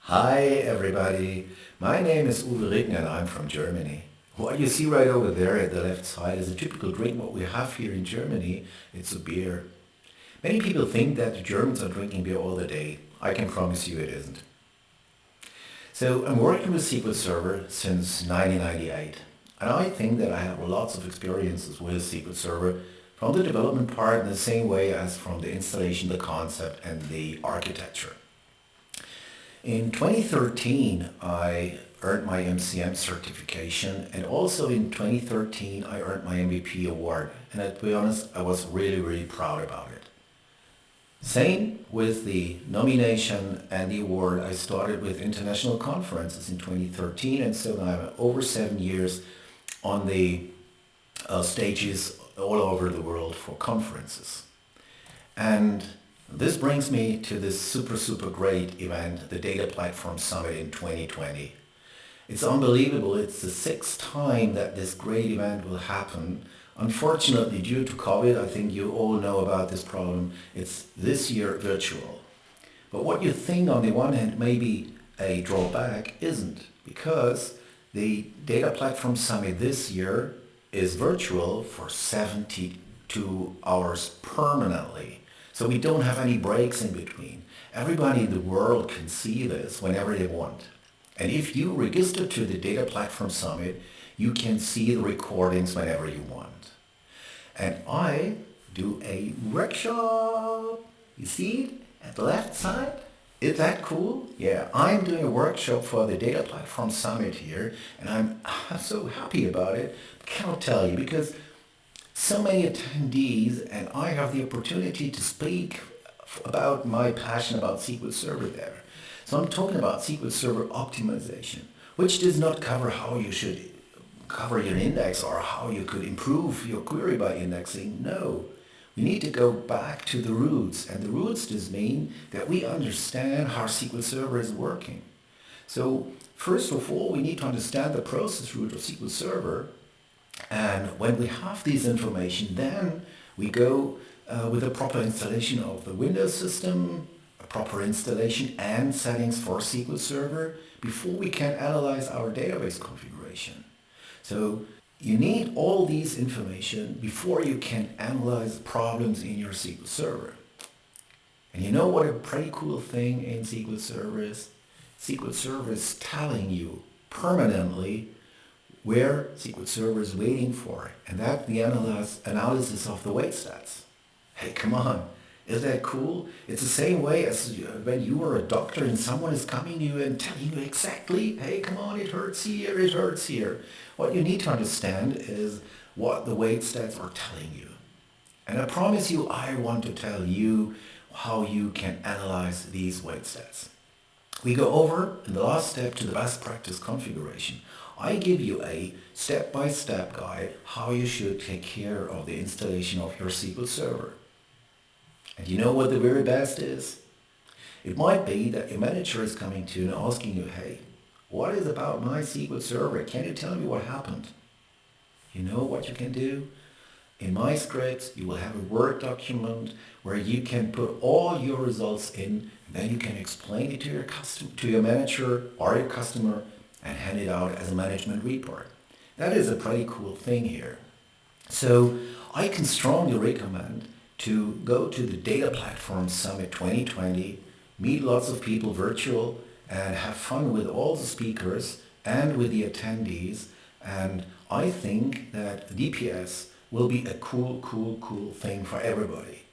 Hi everybody, my name is Uwe Ricken and I'm from Germany. What you see right over there at the left side is a typical drink what we have here in Germany. It's a beer. Many people think that the Germans are drinking beer all the day. I can promise you it isn't. So I'm working with SQL Server since 1998 and I think that I have lots of experiences with SQL Server from the development part in the same way as from the installation, the concept and the architecture. In 2013, I earned my MCM certification, and also in 2013, I earned my MVP award. And to be honest, I was really proud about it. Same with the nomination and the award. I started with international conferences in 2013, and so now I'm over 7 years on the stages all over the world for conferences. And this brings me to this super great event, the Data Platform Summit in 2020. It's unbelievable. It's the sixth time that this great event will happen. Unfortunately, due to COVID, I think you all know about this problem. It's this year virtual. But what you think on the one hand may be a drawback isn't, because the Data Platform Summit this year is virtual for 72 hours permanently. So we don't have any breaks in between. Everybody in the world can see this whenever they want. And if you register to the Data Platform Summit, you can see the recordings whenever you want. And I do a workshop. You see it at the left side? Is that cool? Yeah, I'm doing a workshop for the Data Platform Summit here, and I'm so happy about it. I cannot tell you because so many attendees, and I have the opportunity to speak about my passion about SQL Server there. So I'm talking about SQL Server optimization, which does not cover how you should cover your index or how you could improve your query by indexing. No, we need to go back to the roots, and the roots does mean that we understand how SQL Server is working. So first of all, we need to understand the process root of SQL Server. And when we have this information, then we go with a proper installation of the Windows system, a proper installation and settings for SQL Server before we can analyze our database configuration. So you need all these information before you can analyze problems in your SQL Server. And you know what a pretty cool thing in SQL Server is? SQL Server is telling you permanently where SQL Server is waiting for, and that's the analysis of the wait stats. Hey, come on, is that cool? It's the same way as when you are a doctor and someone is coming to you and telling you exactly, hey, come on, it hurts here, it hurts here. What you need to understand is what the wait stats are telling you. And I promise you, I want to tell you how you can analyze these wait stats. We go over in the last step to the best practice configuration. I give you a step-by-step guide how you should take care of the installation of your SQL Server. And you know what the very best is? It might be that your manager is coming to you and asking you, hey, what is about my SQL Server? Can you tell me what happened? You know what you can do? In my scripts, you will have a Word document where you can put all your results in, and then you can explain it to your manager or your customer and hand it out as a management report. That is a pretty cool thing here. So I can strongly recommend to go to the Data Platform Summit 2020, meet lots of people virtual, and have fun with all the speakers and with the attendees. And I think that DPS will be a cool thing for everybody.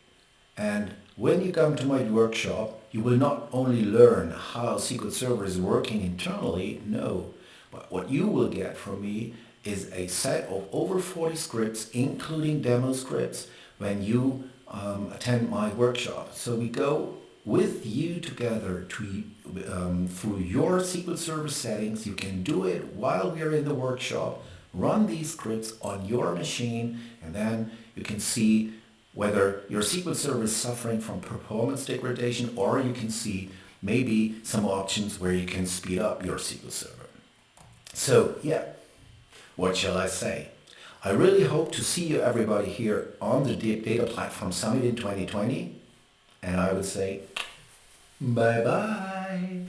And when you come to my workshop, you will not only learn how SQL Server is working internally, no, but what you will get from me is a set of over 40 scripts, including demo scripts, when you attend my workshop. So we go with you together through your SQL Server settings. You can do it while we are in the workshop, run these scripts on your machine, and then you can see whether your SQL Server is suffering from performance degradation, or you can see maybe some options where you can speed up your SQL Server. So yeah, what shall I say? I really hope to see you everybody here on the Data Platform Summit in 2020, and I would say bye bye.